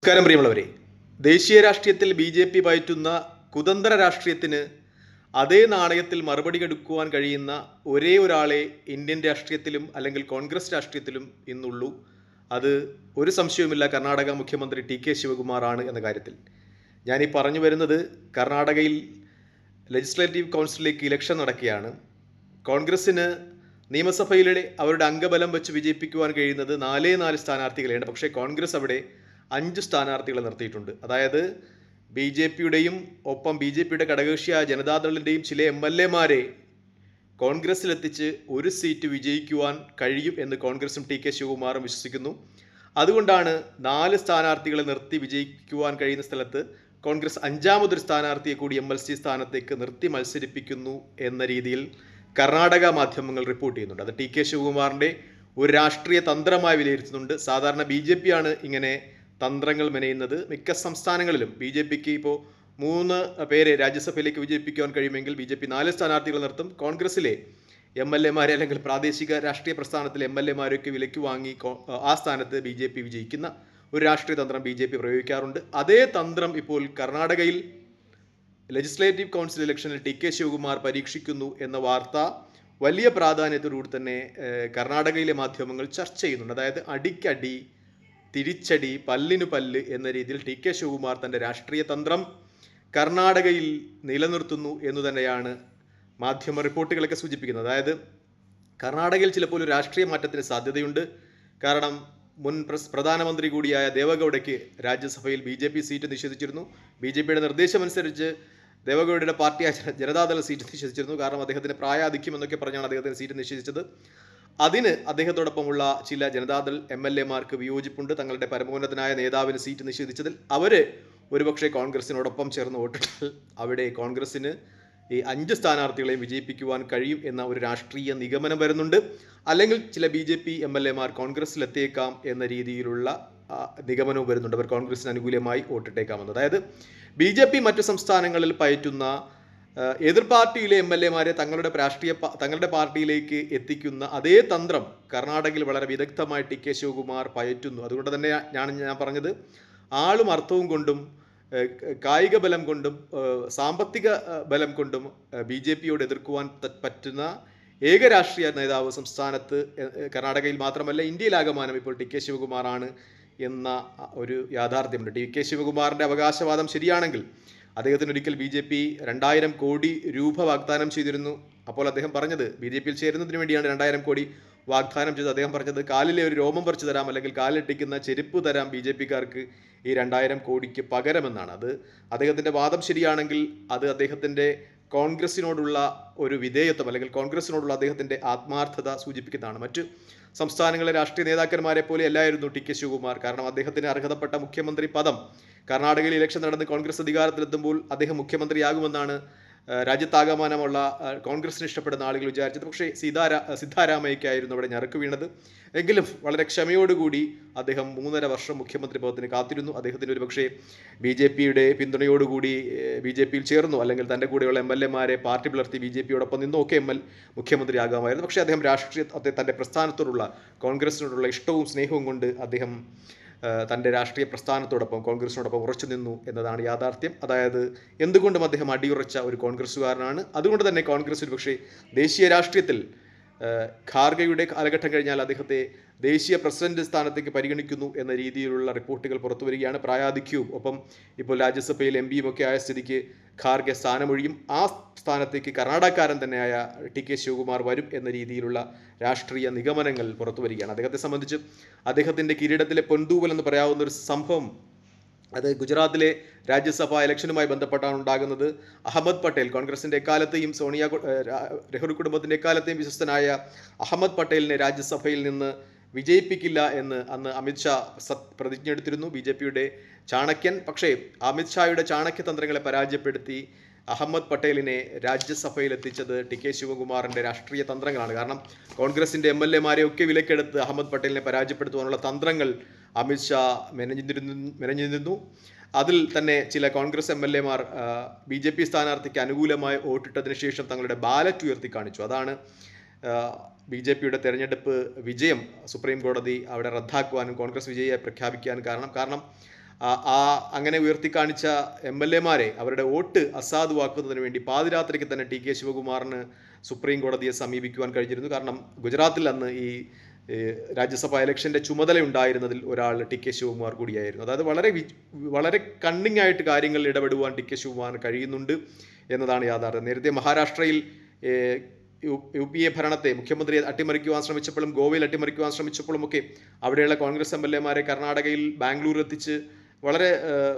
നമസ്കാരം പ്രിയമുള്ളവരെ. ദേശീയ രാഷ്ട്രീയത്തിൽ ബി.ജെ.പി. പയറ്റുന്ന കുതന്ത്ര രാഷ്ട്രീയത്തിന് അതേ നാണയത്തിൽ മറുപടി കൊടുക്കുവാൻ കഴിയുന്ന ഒരേ ഒരാളെ ഇന്ത്യൻ രാഷ്ട്രീയത്തിലും അല്ലെങ്കിൽ കോൺഗ്രസ് രാഷ്ട്രീയത്തിലും ഇന്നുള്ളൂ. അത് ഒരു സംശയവുമില്ല, കർണാടക മുഖ്യമന്ത്രി ടി.കെ. ശിവകുമാറാണ് എന്ന കാര്യത്തിൽ. ഞാനീ പറഞ്ഞു വരുന്നത്, കർണാടകയിൽ ലെജിസ്ലേറ്റീവ് കൗൺസിലിലേക്ക് ഇലക്ഷൻ നടക്കുകയാണ്. കോൺഗ്രസ്സിന് നിയമസഭയിലെ അവരുടെ അംഗബലം വെച്ച് വിജയിപ്പിക്കുവാൻ കഴിയുന്നത് 4 സ്ഥാനാർത്ഥികളെയാണ്. പക്ഷേ കോൺഗ്രസ് അവിടെ 5 സ്ഥാനാർത്ഥികളെ നിർത്തിയിട്ടുണ്ട്. അതായത് ബി.ജെ.പിയുടെയും ഒപ്പം ബി.ജെ.പിയുടെ ഘടകകക്ഷിയായ ജനതാദളിൻ്റെയും ചില എം.എൽ.എമാരെ കോൺഗ്രസ്സിലെത്തിച്ച് ഒരു സീറ്റ് വിജയിക്കുവാൻ കഴിയും എന്ന് കോൺഗ്രസും ടി.കെ. ശിവകുമാറും വിശ്വസിക്കുന്നു. അതുകൊണ്ടാണ് 4 സ്ഥാനാർത്ഥികളെ നിർത്തി വിജയിക്കുവാൻ കഴിയുന്ന സ്ഥലത്ത് കോൺഗ്രസ് 5ാമതൊരു സ്ഥാനാർത്ഥിയെ കൂടി എം.എൽ.സി സ്ഥാനത്തേക്ക് നിർത്തി മത്സരിപ്പിക്കുന്നു എന്ന രീതിയിൽ കർണാടക മാധ്യമങ്ങൾ റിപ്പോർട്ട് ചെയ്യുന്നുണ്ട്. അത് ടി.കെ. ശിവകുമാറിൻ്റെ ഒരു രാഷ്ട്രീയ തന്ത്രമായി വിലയിരുത്തുന്നുണ്ട്. സാധാരണ ബി.ജെ.പി. ആണ് ഇങ്ങനെ തന്ത്രങ്ങൾ മെനയുന്നത്. മിക്ക സംസ്ഥാനങ്ങളിലും ബി.ജെ.പിക്ക് ഇപ്പോൾ 3 പേരെ രാജ്യസഭയിലേക്ക് വിജയിപ്പിക്കുവാൻ കഴിയുമെങ്കിൽ ബി.ജെ.പി. 4 സ്ഥാനാർത്ഥികൾ നിർത്തും. കോൺഗ്രസിലെ എം.എൽ.എമാരെ അല്ലെങ്കിൽ പ്രാദേശിക രാഷ്ട്രീയ പ്രസ്ഥാനത്തിലെ എം.എൽ.എമാരൊക്കെ വിലയ്ക്ക് വാങ്ങി ആ സ്ഥാനത്ത് ബി.ജെ.പി. വിജയിക്കുന്ന ഒരു രാഷ്ട്രീയ തന്ത്രം ബി.ജെ.പി. പ്രയോഗിക്കാറുണ്ട്. അതേ തന്ത്രം ഇപ്പോൾ കർണാടകയിൽ ലെജിസ്ലേറ്റീവ് കൗൺസിൽ ഇലക്ഷനിൽ ടി.കെ. ശിവകുമാർ പരീക്ഷിക്കുന്നു എന്ന വാർത്ത വലിയ പ്രാധാന്യത്തോടുകൂടി തന്നെ കർണാടകയിലെ മാധ്യമങ്ങൾ ചർച്ച ചെയ്യുന്നുണ്ട്. അതായത് അടിക്കടി, തിരിച്ചടി, പല്ലിനു പല്ല് എന്ന രീതിയിൽ ടി.കെ. ശിവകുമാർ തൻ്റെ രാഷ്ട്രീയ തന്ത്രം കർണാടകയിൽ നിലനിർത്തുന്നു എന്ന് തന്നെയാണ് മാധ്യമ റിപ്പോർട്ടുകളൊക്കെ സൂചിപ്പിക്കുന്നത്. അതായത് കർണാടകയിൽ ചിലപ്പോൾ ഒരു രാഷ്ട്രീയ മാറ്റത്തിന് സാധ്യതയുണ്ട്. കാരണം മുൻ പ്രധാനമന്ത്രി കൂടിയായ ദേവഗൌഡയ്ക്ക് രാജ്യസഭയിൽ ബി.ജെ.പി. സീറ്റ് നിഷേധിച്ചിരുന്നു. ബി.ജെ.പിയുടെ നിർദ്ദേശമനുസരിച്ച് ദേവഗൌഡയുടെ പാർട്ടിയായ ജനതാദൾ സീറ്റ് നിഷേധിച്ചിരുന്നു. കാരണം അദ്ദേഹത്തിന് പ്രായാധിക്യം എന്നൊക്കെ പറഞ്ഞാണ് അദ്ദേഹത്തിന് സീറ്റ് നിഷേധിച്ചത്. അതിന് അദ്ദേഹത്തോടൊപ്പമുള്ള ചില ജനതാദൾ എം.എൽ.എമാർക്ക് വിയോജിപ്പുണ്ട്. തങ്ങളുടെ പരമോന്നതനായ നേതാവിന് സീറ്റ് നിഷേധിച്ചതിൽ അവർ ഒരുപക്ഷെ കോൺഗ്രസിനോടൊപ്പം ചേർന്ന് വോട്ടിട്ടാൽ അവിടെ കോൺഗ്രസ്സിന് ഈ 5 സ്ഥാനാർത്ഥികളെയും വിജയിപ്പിക്കുവാൻ കഴിയും എന്ന ഒരു രാഷ്ട്രീയ നിഗമനം വരുന്നുണ്ട്. അല്ലെങ്കിൽ ചില ബി.ജെ.പി. എം.എൽ.എമാർ കോൺഗ്രസ്സിലെത്തിയേക്കാം എന്ന രീതിയിലുള്ള നിഗമനവും വരുന്നുണ്ട്. അവർ കോൺഗ്രസിന് അനുകൂലമായി വോട്ടിട്ടേക്കാമെന്ന്. അതായത് ബി.ജെ.പി. മറ്റു സംസ്ഥാനങ്ങളിൽ പയറ്റുന്ന എതിർ പാർട്ടിയിലെ എം.എൽ.എമാരെ തങ്ങളുടെ പാർട്ടിയിലേക്ക് എത്തിക്കുന്ന അതേ തന്ത്രം കർണാടകയിൽ വളരെ വിദഗ്ധമായി ടി.കെ. ശിവകുമാർ പയറ്റുന്നു. അതുകൊണ്ട് തന്നെ ഞാൻ പറഞ്ഞത്, ആളും അർത്ഥവും കൊണ്ടും കായിക ബലം കൊണ്ടും സാമ്പത്തിക ബലം കൊണ്ടും ബി.ജെ.പിയോട് എതിർക്കുവാൻ പറ്റുന്ന ഏക രാഷ്ട്രീയ നേതാവ് സംസ്ഥാനത്ത് കർണാടകയിൽ മാത്രമല്ല ഇന്ത്യയിലാകമാനം ഇപ്പോൾ ടി.കെ. ശിവകുമാറാണ് എന്ന ഒരു യാഥാർത്ഥ്യമുണ്ട്. ടി.കെ. ശിവകുമാറിൻ്റെ അവകാശവാദം ശരിയാണെങ്കിൽ അദ്ദേഹത്തിന് ഒരിക്കൽ ബി.ജെ.പി. 2000 കോടി രൂപ വാഗ്ദാനം ചെയ്തിരുന്നു. അപ്പോൾ അദ്ദേഹം പറഞ്ഞത്, ബി.ജെ.പിയിൽ ചേരുന്നതിന് വേണ്ടിയാണ് 2000 കോടി വാഗ്ദാനം ചെയ്ത് അദ്ദേഹം പറഞ്ഞത്, കാലിലെ ഒരു രോമം പറിച്ചു തരാം, അല്ലെങ്കിൽ കാലിട്ടിക്കുന്ന ചെരുപ്പ് തരാം ബി.ജെ.പിക്കാർക്ക് ഈ 2000 കോടിക്ക് പകരമെന്നാണ്. അത് അദ്ദേഹത്തിൻ്റെ വാദം ശരിയാണെങ്കിൽ അത് അദ്ദേഹത്തിൻ്റെ കോൺഗ്രസിനോടുള്ള ഒരു വിധേയത്വം അല്ലെങ്കിൽ കോൺഗ്രസിനോടുള്ള അദ്ദേഹത്തിൻ്റെ ആത്മാർത്ഥത സൂചിപ്പിക്കുന്നതാണ്. മറ്റ് സംസ്ഥാനങ്ങളിലെ രാഷ്ട്രീയ നേതാക്കന്മാരെ പോലെ അല്ലായിരുന്നു ടി.കെ. ശിവകുമാർ. കാരണം അദ്ദേഹത്തിന് അർഹതപ്പെട്ട മുഖ്യമന്ത്രി പദം കർണാടകയിൽ ഇലക്ഷൻ നടന്ന് കോൺഗ്രസ് അധികാരത്തിലെത്തുമ്പോൾ അദ്ദേഹം മുഖ്യമന്ത്രിയാകുമെന്നാണ് രാജ്യത്താകമാനമുള്ള കോൺഗ്രസിന് ഇഷ്ടപ്പെടുന്ന ആളുകൾ വിചാരിച്ചത്. പക്ഷേ സിദ്ധാരാമയ്ക്കായിരുന്നു അവിടെ ഞെറുക്ക് വീണത്. എങ്കിലും വളരെ ക്ഷമയോടുകൂടി അദ്ദേഹം 3.5 വർഷം മുഖ്യമന്ത്രി പദത്തിന് കാത്തിരുന്നു. അദ്ദേഹത്തിന് ഒരുപക്ഷെ ബി.ജെ.പിയുടെ പിന്തുണയോടുകൂടി ബി.ജെ.പിയിൽ ചേർന്നു, അല്ലെങ്കിൽ തൻ്റെ കൂടെയുള്ള എം.എൽ.എമാരെ പാർട്ടി പിളർത്തി ബി.ജെ.പിയോടൊപ്പം നിന്നൊക്കെ മുഖ്യമന്ത്രി ആകാമായിരുന്നു. പക്ഷേ അദ്ദേഹം രാഷ്ട്രീയത്തെ തൻ്റെ പ്രസ്ഥാനത്തോടുള്ള കോൺഗ്രസിനോടുള്ള ഇഷ്ടവും സ്നേഹവും കൊണ്ട് അദ്ദേഹം തൻ്റെ രാഷ്ട്രീയ പ്രസ്ഥാനത്തോടൊപ്പം കോൺഗ്രസിനോടൊപ്പം ഉറച്ചു നിന്നു എന്നതാണ് യാഥാർത്ഥ്യം. അതായത് എന്തുകൊണ്ടും അദ്ദേഹം അടിയുറച്ച ഒരു കോൺഗ്രസ്സുകാരനാണ്. അതുകൊണ്ട് തന്നെ കോൺഗ്രസ് ഒരുപക്ഷെ ദേശീയ രാഷ്ട്രീയത്തിൽ ഖാർഗെയുടെ കാലഘട്ടം കഴിഞ്ഞാൽ അദ്ദേഹത്തെ ദേശീയ പ്രസിഡന്റ് സ്ഥാനത്തേക്ക് പരിഗണിക്കുന്നു എന്ന രീതിയിലുള്ള റിപ്പോർട്ടുകൾ പുറത്തു വരികയാണ്. പ്രായാധിക്യവും ഒപ്പം ഇപ്പോൾ രാജ്യസഭയിൽ എം.പിയും ഒക്കെ ആയ സ്ഥിതിക്ക് ഖാർഗെ സ്ഥാനമൊഴിയും. ആ സ്ഥാനത്തേക്ക് കർണാടകക്കാരൻ തന്നെയായ ടി.കെ. ശിവകുമാർ വരും എന്ന രീതിയിലുള്ള രാഷ്ട്രീയ നിഗമനങ്ങൾ പുറത്തു വരികയാണ്. അദ്ദേഹത്തെ സംബന്ധിച്ച് അദ്ദേഹത്തിൻ്റെ കിരീടത്തിലെ പൊൻതൂവൽ എന്ന് പറയാവുന്ന ഒരു സംഭവം അത് ഗുജറാത്തിലെ രാജ്യസഭാ ഇലക്ഷനുമായി ബന്ധപ്പെട്ടാണ് ഉണ്ടാകുന്നത്. അഹമ്മദ് പട്ടേൽ, കോൺഗ്രസിൻ്റെ എക്കാലത്തെയും നെഹ്റു കുടുംബത്തിൻ്റെ എക്കാലത്തെയും വിശ്വസ്തനായ അഹമ്മദ് പട്ടേലിനെ രാജ്യസഭയിൽ നിന്ന് വിജയിപ്പിക്കില്ല എന്ന് അന്ന് അമിത്ഷാ പ്രതിജ്ഞ എടുത്തിരുന്നു, ബി.ജെ.പിയുടെ ചാണക്യൻ. പക്ഷേ അമിത്ഷായുടെ ചാണക്യതന്ത്രങ്ങളെ പരാജയപ്പെടുത്തി അഹമ്മദ് പട്ടേലിനെ രാജ്യസഭയിൽ എത്തിച്ചത് ടി.കെ. ശിവകുമാറിൻ്റെ രാഷ്ട്രീയ തന്ത്രങ്ങളാണ്. കാരണം കോൺഗ്രസിൻ്റെ എം.എൽ.എമാരെയൊക്കെ വിലക്കെടുത്ത് അഹമ്മദ് പട്ടേലിനെ പരാജയപ്പെടുത്തുവാനുള്ള തന്ത്രങ്ങൾ അമിത്ഷാ മെനഞ്ഞിരുന്നു. അതിൽ തന്നെ ചില കോൺഗ്രസ് എം.എൽ.എമാർ ബി.ജെ.പി. സ്ഥാനാർത്ഥിക്ക് അനുകൂലമായി വോട്ടിട്ടതിന് ശേഷം തങ്ങളുടെ ബാലറ്റ് ഉയർത്തി കാണിച്ചു. അതാണ് ബി.ജെ.പിയുടെ തെരഞ്ഞെടുപ്പ് വിജയം സുപ്രീം കോടതി അവിടെ റദ്ദാക്കുവാനും കോൺഗ്രസ് വിജയിയായി പ്രഖ്യാപിക്കാനും കാരണം അങ്ങനെ ഉയർത്തിക്കാണിച്ച MLA മാരെ അവരുടെ വോട്ട് അസാധുവാക്കുന്നതിന് വേണ്ടി പാതിരാത്രിക്ക് തന്നെ ടി.കെ. ശിവകുമാറിന് സുപ്രീം കോടതിയെ സമീപിക്കുവാൻ കഴിഞ്ഞിരുന്നു. കാരണം ഗുജറാത്തിൽ അന്ന് ഈ രാജ്യസഭാ ഇലക്ഷൻ്റെ ചുമതലയുണ്ടായിരുന്നതിൽ ഒരാൾ ടി.കെ. ശിവകുമാർ കൂടിയായിരുന്നു. അതായത് വളരെ കണ്ണിങ് ആയിട്ട് കാര്യങ്ങളിൽ ഇടപെടുവാൻ ടി.കെ. ശിവകുമാറിന് കഴിയുന്നുണ്ട് എന്നതാണ് യാഥാർത്ഥ്യം. നേരത്തെ മഹാരാഷ്ട്രയിൽ UPA ഭരണത്തെ മുഖ്യമന്ത്രിയെ അട്ടിമറിക്കുവാൻ ശ്രമിച്ചപ്പോഴും ഗോവയിൽ അട്ടിമറിക്കുവാൻ ശ്രമിച്ചപ്പോഴുമൊക്കെ അവിടെയുള്ള കോൺഗ്രസ് MLA മാരെ കർണാടകയിൽ ബാംഗ്ലൂർ എത്തിച്ച് വളരെ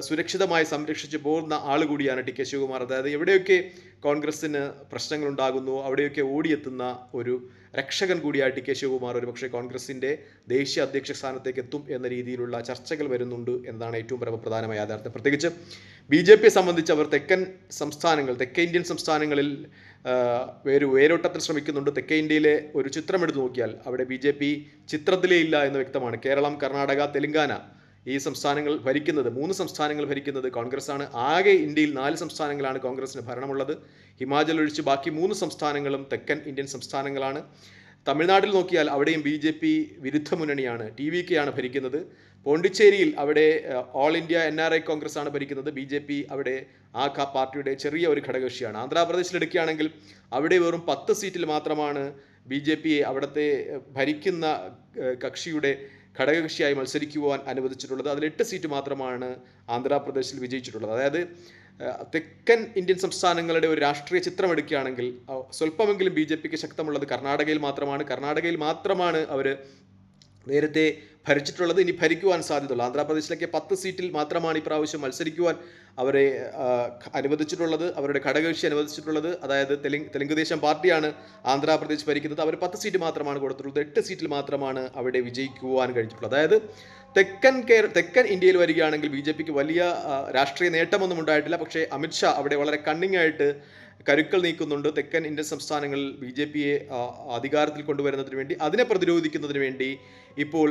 സുരക്ഷിതമായി സംരക്ഷിച്ച് പോകുന്ന ആൾ കൂടിയാണ് ടി.കെ. ശിവകുമാർ. അതായത് എവിടെയൊക്കെ കോൺഗ്രസ്സിന് പ്രശ്നങ്ങളുണ്ടാകുന്നു അവിടെയൊക്കെ ഓടിയെത്തുന്ന ഒരു രക്ഷകൻ കൂടിയായ ടി.കെ. ശിവകുമാർ ഒരുപക്ഷെ കോൺഗ്രസിൻ്റെ ദേശീയ അധ്യക്ഷ സ്ഥാനത്തേക്ക് എത്തും എന്ന രീതിയിലുള്ള ചർച്ചകൾ വരുന്നുണ്ട് എന്നതാണ് ഏറ്റവും പ്രധാനമായ യാഥാർത്ഥ്യം. പ്രത്യേകിച്ച് BJP സംബന്ധിച്ച് അവർ തെക്കേ ഇന്ത്യൻ സംസ്ഥാനങ്ങളിൽ വേരോട്ടത്തിൽ ശ്രമിക്കുന്നുണ്ട്. തെക്കേ ഇന്ത്യയിലെ ഒരു ചിത്രം എടുത്തു നോക്കിയാൽ അവിടെ BJP ചിത്രത്തിലേ ഇല്ല എന്ന് വ്യക്തമാണ്. കേരളം, കർണാടക, തെലങ്കാന ഈ സംസ്ഥാനങ്ങൾ ഭരിക്കുന്നത് 3 സംസ്ഥാനങ്ങൾ ഭരിക്കുന്നത് കോൺഗ്രസ് ആണ്. ആകെ ഇന്ത്യയിൽ 4 സംസ്ഥാനങ്ങളാണ് കോൺഗ്രസിന് ഭരണമുള്ളത്. ഹിമാചൽ ഒഴിച്ച് ബാക്കി 3 സംസ്ഥാനങ്ങളും തെക്കൻ ഇന്ത്യൻ സംസ്ഥാനങ്ങളാണ്. തമിഴ്നാട്ടിൽ നോക്കിയാൽ അവിടെയും BJP വിരുദ്ധ മുന്നണിയാണ്, TVK-യാണ് ഭരിക്കുന്നത്. പോണ്ടിച്ചേരിയിൽ അവിടെ ഓൾ ഇന്ത്യ NRI കോൺഗ്രസ് ആണ് ഭരിക്കുന്നത്. BJP അവിടെ ആ പാർട്ടിയുടെ ചെറിയ ഒരു ഘടകകക്ഷിയാണ്. ആന്ധ്രാപ്രദേശിലെടുക്കുകയാണെങ്കിൽ അവിടെ വെറും 10 സീറ്റിൽ മാത്രമാണ് BJP-യെ അവിടുത്തെ ഭരിക്കുന്ന കക്ഷിയുടെ ഘടകകക്ഷിയായി മത്സരിക്കുവാൻ അനുവദിച്ചിട്ടുള്ളത്. അതിൽ 8 സീറ്റ് മാത്രമാണ് ആന്ധ്രാപ്രദേശിൽ വിജയിച്ചിട്ടുള്ളത്. അതായത് തെക്കൻ ഇന്ത്യൻ സംസ്ഥാനങ്ങളുടെ ഒരു രാഷ്ട്രീയ ചിത്രം എടുക്കുകയാണെങ്കിൽ സ്വല്പമെങ്കിലും BJP-ക്ക് ശക്തമുള്ളത് കർണാടകയിൽ മാത്രമാണ് അവർ നേരത്തെ ഭരിച്ചിട്ടുള്ളത്. ഇനി ഭരിക്കുവാൻ സാധ്യതയുള്ളൂ. ആന്ധ്രാപ്രദേശിലേക്ക് 10 സീറ്റിൽ മാത്രമാണ് ഇപ്രാവശ്യം മത്സരിക്കുവാൻ അവരെ അനുവദിച്ചിട്ടുള്ളത്, അവരുടെ ഘടകകക്ഷി അനുവദിച്ചിട്ടുള്ളത്. അതായത് തെലുങ്കുദേശം പാർട്ടിയാണ് ആന്ധ്രാപ്രദേശ് ഭരിക്കുന്നത്. അവർ 10 സീറ്റ് മാത്രമാണ് കൊടുത്തിട്ടുള്ളത്. 8 സീറ്റിൽ മാത്രമാണ് അവിടെ വിജയിക്കുവാൻ കഴിഞ്ഞിട്ടുള്ളത്. അതായത് തെക്കൻ ഇന്ത്യയിൽ വരികയാണെങ്കിൽ BJP-ക്ക് വലിയ രാഷ്ട്രീയ നേട്ടമൊന്നും ഉണ്ടായിട്ടില്ല. പക്ഷേ അമിത്ഷാ അവിടെ വളരെ കണ്ണിങ് ആയിട്ട് കരുക്കൾ നീക്കുന്നുണ്ട്. തെക്കൻ ഇന്ത്യൻ സംസ്ഥാനങ്ങളിൽ BJP-യെ അധികാരത്തിൽ കൊണ്ടുവരുന്നതിന് വേണ്ടി, അതിനെ പ്രതിരോധിക്കുന്നതിന് വേണ്ടി ഇപ്പോൾ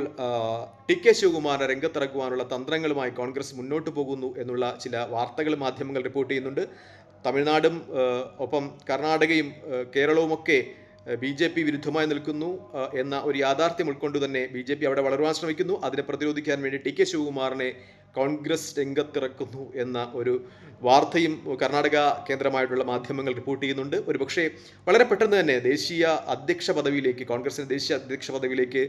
ടി.കെ. ശിവകുമാറിനെ രംഗത്തിറക്കുവാനുള്ള തന്ത്രങ്ങളുമായി കോൺഗ്രസ് മുന്നോട്ട് പോകുന്നു എന്നുള്ള ചില വാർത്തകൾ മാധ്യമങ്ങൾ റിപ്പോർട്ട് ചെയ്യുന്നുണ്ട്. തമിഴ്നാടും ഒപ്പം കർണാടകയും കേരളവുമൊക്കെ BJP വിരുദ്ധമായി നിൽക്കുന്നു എന്ന ഒരു യാഥാർത്ഥ്യം ഉൾക്കൊണ്ട് തന്നെ BJP അവിടെ വളരുവാൻ ശ്രമിക്കുന്നു. അതിനെ പ്രതിരോധിക്കാൻ വേണ്ടി ടി.കെ. ശിവകുമാറിനെ കോൺഗ്രസ് രംഗത്തിറക്കുന്നു എന്ന ഒരു വാർത്തയും കർണാടക കേന്ദ്രമായിട്ടുള്ള മാധ്യമങ്ങൾ റിപ്പോർട്ട് ചെയ്യുന്നുണ്ട്. ഒരുപക്ഷെ വളരെ പെട്ടെന്ന് തന്നെ കോൺഗ്രസിൻ്റെ ദേശീയ അധ്യക്ഷ പദവിയിലേക്ക്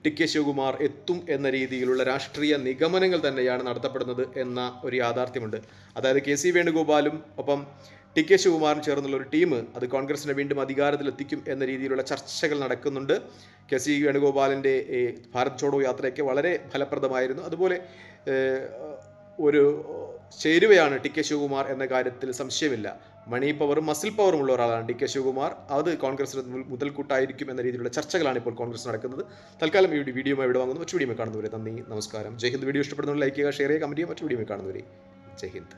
ടി.കെ. ശിവകുമാർ എത്തും എന്ന രീതിയിലുള്ള രാഷ്ട്രീയ നിഗമനങ്ങൾ തന്നെയാണ് നടത്തപ്പെടുന്നത് എന്ന ഒരു യാഥാർത്ഥ്യമുണ്ട്. അതായത് KC വേണുഗോപാലും ഒപ്പം ടി.കെ. ശിവകുമാറും ചേർന്നുള്ള ഒരു ടീം അത് കോൺഗ്രസിനെ വീണ്ടും അധികാരത്തിലെത്തിക്കും എന്ന രീതിയിലുള്ള ചർച്ചകൾ നടക്കുന്നുണ്ട്. KC വേണുഗോപാലിൻ്റെ ഭാരത് ചോഡോ യാത്രയൊക്കെ വളരെ ഫലപ്രദമായിരുന്നു. അതുപോലെ ഒരു ചേരുവയാണ് ടി.കെ. ശിവകുമാർ എന്ന കാര്യത്തിൽ സംശയമില്ല. മണി പവറും മസിൽ പവറും ഉള്ള ഒരാളാണ് ടി.കെ. ശിവകുമാർ. അത് കോൺഗ്രസിന് മുതൽക്കൂട്ടായിരിക്കും എന്ന രീതിയിലുള്ള ചർച്ചകളാണ് ഇപ്പോൾ കോൺഗ്രസ് നടക്കുന്നത്. തൽക്കാലം ഈ വീഡിയോയുമായി ഇവിടെ വാങ്ങുന്നു. മറ്റു വീഡിയോ കാണുന്നവരെ നന്ദി, നമസ്കാരം, ജയ് ഹിന്ദ്. വീഡിയോ ഇഷ്ടപ്പെടുന്നവർ ലൈക്ക് ചെയ്യുക, ഷെയർ ചെയ്യുക, കമൻറ്റ് ചെയ്യുക. മറ്റു വീഡിയോ കാണുന്നവരെ ജയ് ഹിന്ദ്.